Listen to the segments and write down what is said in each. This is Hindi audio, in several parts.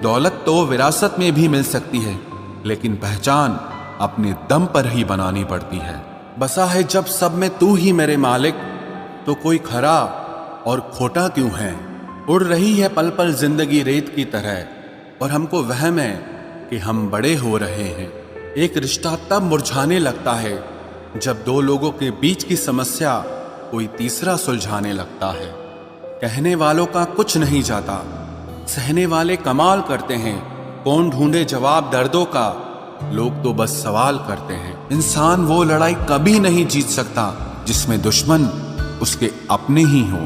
दौलत तो विरासत में भी मिल सकती है, लेकिन पहचान अपने दम पर ही बनानी पड़ती है। बसा है जब सब में तू ही मेरे मालिक, तो कोई खरा और खोटा क्यों है। उड़ रही है पल पल जिंदगी रेत की तरह, और हमको वहम है कि हम बड़े हो रहे हैं। एक रिश्ता तब मुरझाने लगता है जब दो लोगों के बीच की समस्या कोई तीसरा सुलझाने लगता है। कहने वालों का कुछ नहीं जाता, सहने वाले कमाल करते हैं। कौन ढूंढे जवाब दर्दों का, लोग तो बस सवाल करते हैं। इंसान वो लड़ाई कभी नहीं जीत सकता जिसमें दुश्मन उसके अपने ही हो।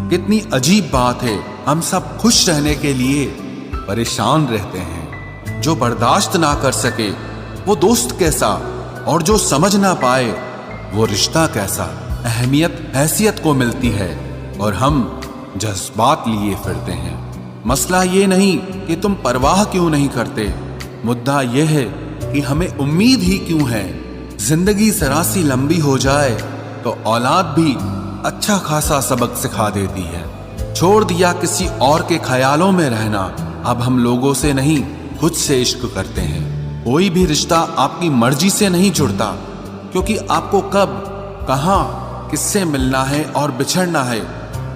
कितनी अजीब बात है, हम सब खुश रहने के लिए परेशान रहते हैं। जो बर्दाश्त ना कर सके वो दोस्त कैसा, और जो समझ ना पाए वो रिश्ता कैसा। अहमियत हैसियत को मिलती है और हम जज्बात लिए फिरते हैं। मसला ये नहीं कि तुम परवाह क्यों नहीं करते, मुद्दा यह है कि हमें उम्मीद ही क्यों है। जिंदगी जरा सी लंबी हो जाए तो औलाद भी अच्छा खासा सबक सिखा देती है। छोड़ दिया किसी और के ख्यालों में रहना, अब हम लोगों से नहीं खुद से इश्क करते हैं। कोई भी रिश्ता आपकी मर्जी से नहीं जुड़ता, क्योंकि आपको कब, कहां, किससे मिलना है और बिछड़ना है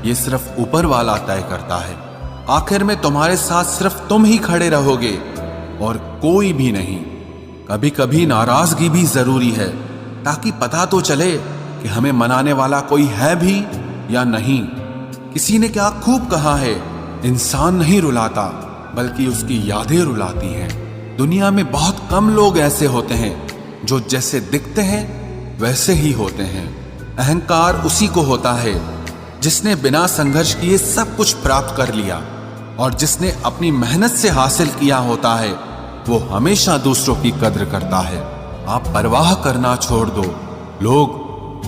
ये सिर्फ ऊपर वाला तय करता है। आखिर में तुम्हारे साथ सिर्फ तुम ही खड़े रहोगे और कोई भी नहीं। कभी कभी नाराजगी भी जरूरी है, ताकि पता तो चले कि हमें मनाने वाला कोई है भी या नहीं। किसी ने क्या खूब कहा है, इंसान नहीं रुलाता बल्कि उसकी यादें रुलाती हैं। दुनिया में बहुत कम लोग ऐसे होते हैं जो जैसे दिखते हैं वैसे ही होते हैं। अहंकार उसी को होता है जिसने बिना संघर्ष किए सब कुछ प्राप्त कर लिया, और जिसने अपनी मेहनत से हासिल किया होता है वो हमेशा दूसरों की कद्र करता है। आप परवाह करना छोड़ दो, लोग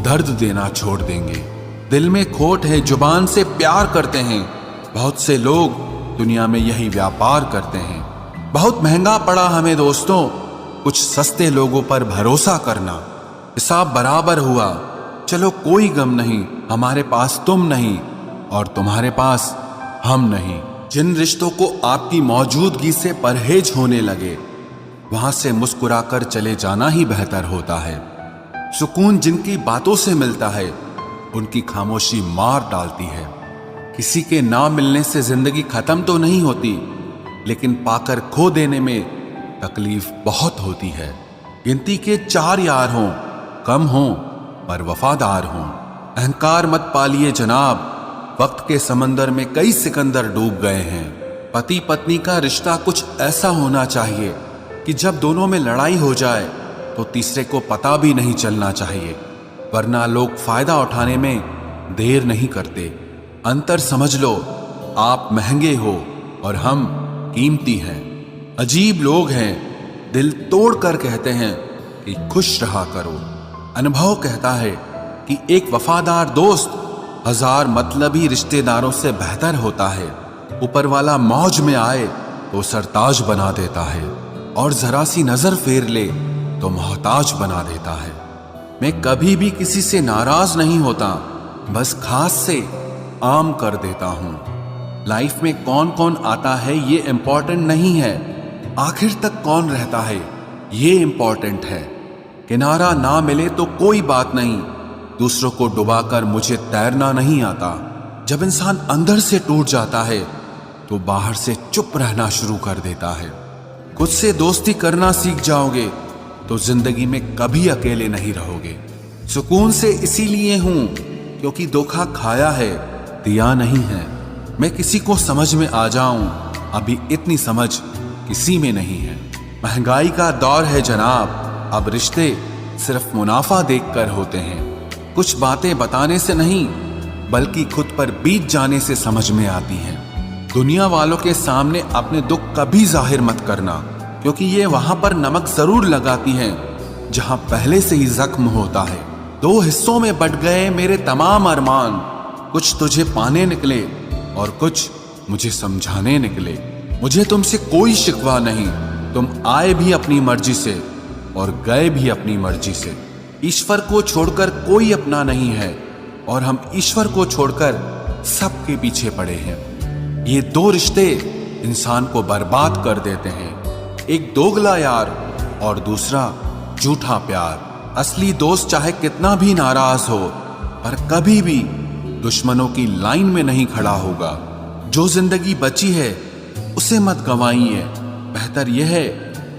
दर्द देना छोड़ देंगे। दिल में खोट है, जुबान से प्यार करते हैं। बहुत से लोग दुनिया में यही व्यापार करते हैं। बहुत महंगा पड़ा हमें दोस्तों कुछ सस्ते लोगों पर भरोसा करना। हिसाब बराबर हुआ, चलो कोई गम नहीं। हमारे पास तुम नहीं और तुम्हारे पास हम नहीं। जिन रिश्तों को आपकी मौजूदगी से परहेज होने लगे, वहां से मुस्कुराकर चले जाना ही बेहतर होता है। सुकून जिनकी बातों से मिलता है, उनकी खामोशी मार डालती है। किसी के ना मिलने से जिंदगी खत्म तो नहीं होती, लेकिन पाकर खो देने में तकलीफ बहुत होती है। गिनती के 4 यार हों, कम हों पर वफादार हों। अहंकार मत पालिए जनाब, वक्त के समंदर में कई सिकंदर डूब गए हैं। पति पत्नी का रिश्ता कुछ ऐसा होना चाहिए कि जब दोनों में लड़ाई हो जाए तो तीसरे को पता भी नहीं चलना चाहिए, वरना लोग फायदा उठाने में देर नहीं करते। अंतर समझ लो, आप महंगे हो और हम कीमती हैं। अजीब लोग हैं, दिल तोड़ कर कहते हैं कि खुश रहा करो। अनुभव कहता है कि एक वफादार दोस्त 1000 मतलबी रिश्तेदारों से बेहतर होता है। ऊपर वाला मौज में आए तो सरताज बना देता है, और जरा सी नजर फेर ले तो मोहताज बना देता है। मैं कभी भी किसी से नाराज नहीं होता, बस खास से आम कर देता हूं। लाइफ में कौन कौन आता है ये इंपॉर्टेंट नहीं है, आखिर तक कौन रहता है ये इंपॉर्टेंट है। किनारा ना मिले तो कोई बात नहीं, दूसरों को डुबाकर मुझे तैरना नहीं आता। जब इंसान अंदर से टूट जाता है तो बाहर से चुप रहना शुरू कर देता है। खुद से दोस्ती करना सीख जाओगे तो जिंदगी में कभी अकेले नहीं रहोगे। सुकून से इसीलिए हूं क्योंकि धोखा खाया है, दिया नहीं है। मैं किसी को समझ में आ जाऊं, अभी इतनी समझ किसी में नहीं है। महंगाई का दौर है जनाब, अब रिश्ते सिर्फ मुनाफा देखकर होते हैं। कुछ बातें बताने से नहीं बल्कि खुद पर बीत जाने से समझ में आती हैं। दुनिया वालों के सामने अपने दुख कभी जाहिर मत करना, क्योंकि ये वहां पर नमक जरूर लगाती हैं जहां पहले से ही जख्म होता है। 2 हिस्सों में बट गए मेरे तमाम अरमान, कुछ तुझे पाने निकले और कुछ मुझे समझाने निकले। मुझे तुमसे कोई शिकवा नहीं, तुम आए भी अपनी मर्जी से और गए भी अपनी मर्जी से। ईश्वर को छोड़कर कोई अपना नहीं है और हम ईश्वर को छोड़कर सबके पीछे पड़े हैं। ये 2 रिश्ते इंसान को बर्बाद कर देते हैं। एक दोगला यार और दूसरा झूठा प्यार। असली दोस्त चाहे कितना भी नाराज हो पर कभी भी दुश्मनों की लाइन में नहीं खड़ा होगा। जो जिंदगी बची है उसे मत गंवाइए, बेहतर यह है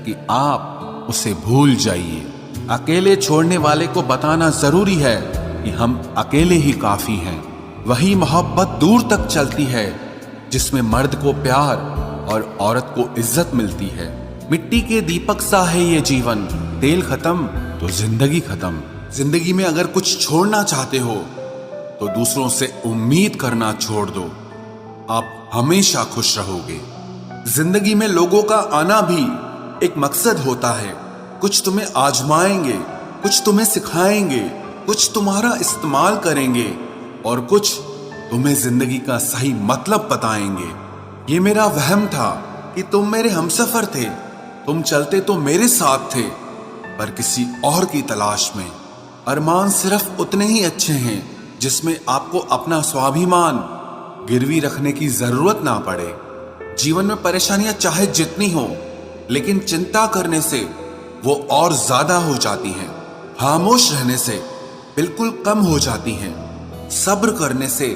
कि आप उसे भूल जाइए। अकेले छोड़ने वाले को बताना जरूरी है कि हम अकेले ही काफी हैं। वही मोहब्बत दूर तक चलती है जिसमें मर्द को प्यार और औरत को इज्जत मिलती है। मिट्टी के दीपक सा है ये जीवन, तेल खत्म तो जिंदगी खत्म। जिंदगी में अगर कुछ छोड़ना चाहते हो तो दूसरों से उम्मीद करना छोड़ दो, आप हमेशा खुश रहोगे। जिंदगी में लोगों का आना भी एक मकसद होता है। कुछ तुम्हें आजमाएंगे, कुछ तुम्हें सिखाएंगे, कुछ तुम्हारा इस्तेमाल करेंगे और कुछ तुम्हें जिंदगी का सही मतलब बताएंगे। ये मेरा वहम था कि तुम मेरे हमसफर थे, तुम चलते तो मेरे साथ थे पर किसी और की तलाश में। अरमान सिर्फ उतने ही अच्छे हैं जिसमें आपको अपना स्वाभिमान गिरवी रखने की जरूरत ना पड़े। जीवन में परेशानियां चाहे जितनी हो, लेकिन चिंता करने से वो और ज्यादा हो जाती हैं। खामोश रहने से बिल्कुल कम हो जाती हैं। सब्र करने से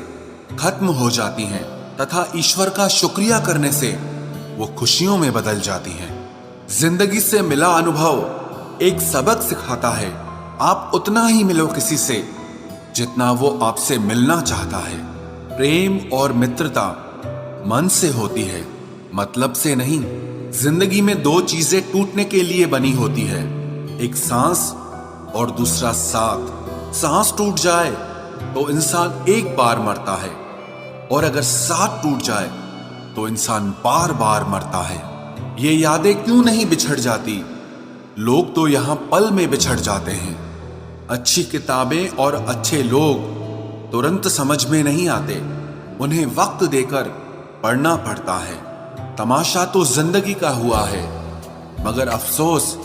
खत्म हो जाती हैं तथा ईश्वर का शुक्रिया करने से वो खुशियों में बदल जाती हैं। जिंदगी से मिला अनुभव एक सबक सिखाता है। आप उतना ही मिलो किसी से जितना वो आपसे मिलना चाहता है। प्रेम और मित्रता मन से होती है, मतलब से नहीं। जिंदगी में दो चीजें टूटने के लिए बनी होती है, एक सांस और दूसरा साथ। सांस टूट जाए तो इंसान एक बार मरता है और अगर साथ टूट जाए तो इंसान बार बार मरता है। ये यादें क्यों नहीं बिछड़ जाती? लोग तो यहां पल में बिछड़ जाते हैं। अच्छी किताबें और अच्छे लोग तुरंत समझ में नहीं आते, उन्हें वक्त देकर पढ़ना पड़ता है। तमाशा तो जिंदगी का हुआ है, मगर अफसोस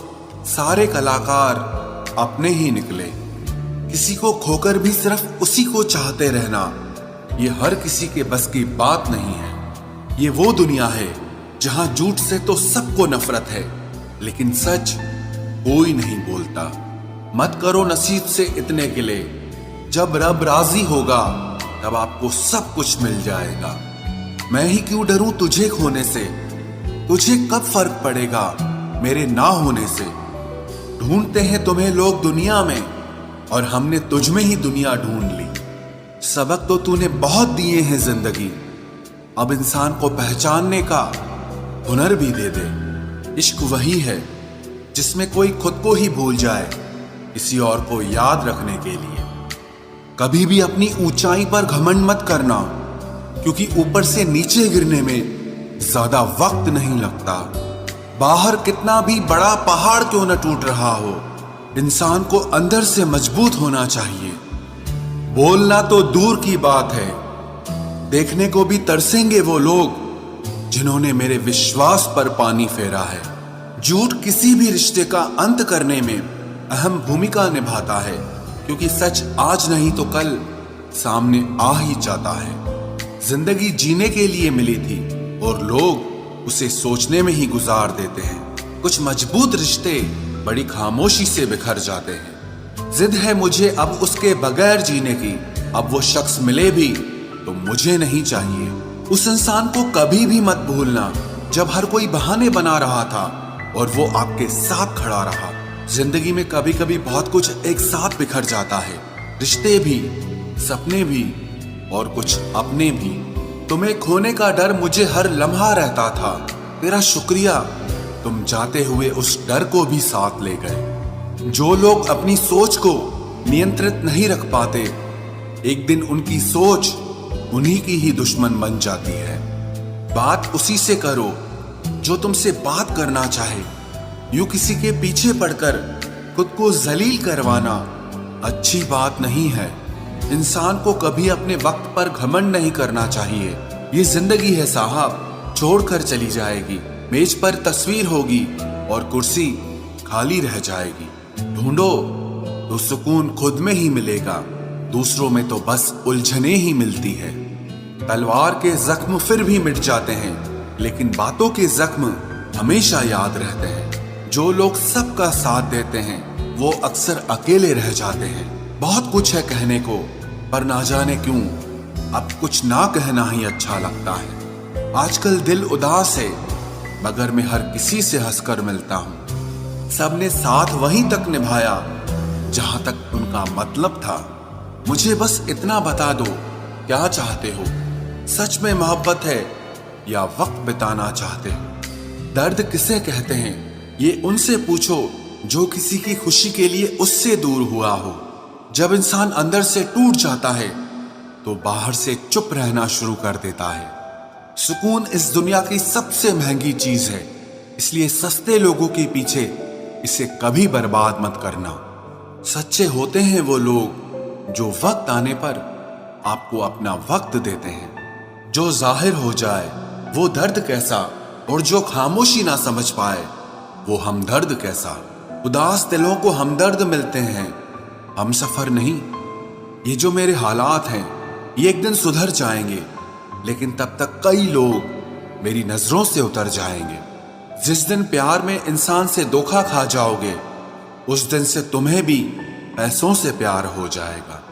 सारे कलाकार अपने ही निकले। किसी को खोकर भी सिर्फ उसी को चाहते रहना, ये हर किसी के बस की बात नहीं है। ये वो दुनिया है जहां झूठ से तो सबको नफरत है, लेकिन सच कोई नहीं बोलता। मत करो नसीब से इतने गिले, जब रब राजी होगा तब आपको सब कुछ मिल जाएगा। मैं ही क्यों डरूं तुझे खोने से, तुझे कब फर्क पड़ेगा मेरे ना होने से। ढूंढते हैं तुम्हें लोग दुनिया में और हमने तुझ में ही दुनिया ढूंढ ली। सबक तो तूने बहुत दिए हैं जिंदगी, अब इंसान को पहचानने का हुनर भी दे दे। इश्क वही है जिसमें कोई खुद को ही भूल जाए किसी और को याद रखने के लिए। कभी भी अपनी ऊंचाई पर घमंड मत करना, क्योंकि ऊपर से नीचे गिरने में ज्यादा वक्त नहीं लगता। बाहर कितना भी बड़ा पहाड़ क्यों न टूट रहा हो, इंसान को अंदर से मजबूत होना चाहिए। बोलना तो दूर की बात है, देखने को भी तरसेंगे वो लोग जिन्होंने मेरे विश्वास पर पानी फेरा है। झूठ किसी भी रिश्ते का अंत करने में अहम भूमिका निभाता है, क्योंकि सच आज नहीं तो कल सामने आ ही जाता है। जिंदगी जीने के लिए मिली थी और लोग उसे सोचने में ही गुजार देते हैं। कुछ मजबूत रिश्ते बड़ी खामोशी से बिखर जाते हैं। जिद है मुझे अब उसके बगैर जीने की, अब वो शख्स मिले भी तो मुझे नहीं चाहिए। उस इंसान को कभी भी मत भूलना जब हर कोई बहाने बना रहा था और वो आपके साथ खड़ा रहा। जिंदगी में कभी कभी बहुत कुछ एक साथ बिखर जाता है, रिश्ते भी, सपने भी और कुछ अपने भी। तुम्हें खोने का डर मुझे हर लम्हा रहता था, तेरा शुक्रिया तुम जाते हुए उस डर को भी साथ ले गए। जो लोग अपनी सोच को नियंत्रित नहीं रख पाते, एक दिन उनकी सोच उन्हीं की ही दुश्मन बन जाती है। बात उसी से करो जो तुमसे बात करना चाहे। यूं किसी के पीछे पड़कर खुद को जलील करवाना अच्छी बात नहीं है। इंसान को कभी अपने वक्त पर घमंड नहीं करना चाहिए। ये जिंदगी है साहब, छोड़कर चली जाएगी। मेज पर तस्वीर होगी और कुर्सी खाली रह जाएगी। ढूंढो तो सुकून खुद में ही मिलेगा, दूसरों में तो बस उलझने ही मिलती है। तलवार के जख्म फिर भी मिट जाते हैं, लेकिन बातों के जख्म हमेशा याद रहते हैं। जो लोग सबका साथ देते हैं वो अक्सर अकेले रह जाते हैं। बहुत कुछ है कहने को, पर ना जाने क्यों अब कुछ ना कहना ही अच्छा लगता है। आजकल दिल उदास है, मगर मैं हर किसी से हंसकर मिलता हूँ। सबने साथ वहीं तक निभाया जहां तक उनका मतलब था। मुझे बस इतना बता दो, क्या चाहते हो? सच में मोहब्बत है या वक्त बिताना चाहते हो? दर्द किसे कहते हैं ये उनसे पूछो जो किसी की खुशी के लिए उससे दूर हुआ हो। जब इंसान अंदर से टूट जाता है तो बाहर से चुप रहना शुरू कर देता है। सुकून इस दुनिया की सबसे महंगी चीज है, इसलिए सस्ते लोगों के पीछे इसे कभी बर्बाद मत करना। सच्चे होते हैं वो लोग जो वक्त आने पर आपको अपना वक्त देते हैं। जो जाहिर हो जाए वो दर्द कैसा, और जो खामोशी ना समझ पाए वो हमदर्द कैसा। उदास दिलों को हमदर्द मिलते हैं, हम सफर नहीं। ये जो मेरे हालात हैं ये एक दिन सुधर जाएंगे, लेकिन तब तक कई लोग मेरी नजरों से उतर जाएंगे। जिस दिन प्यार में इंसान से धोखा खा जाओगे उस दिन से तुम्हें भी पैसों से प्यार हो जाएगा।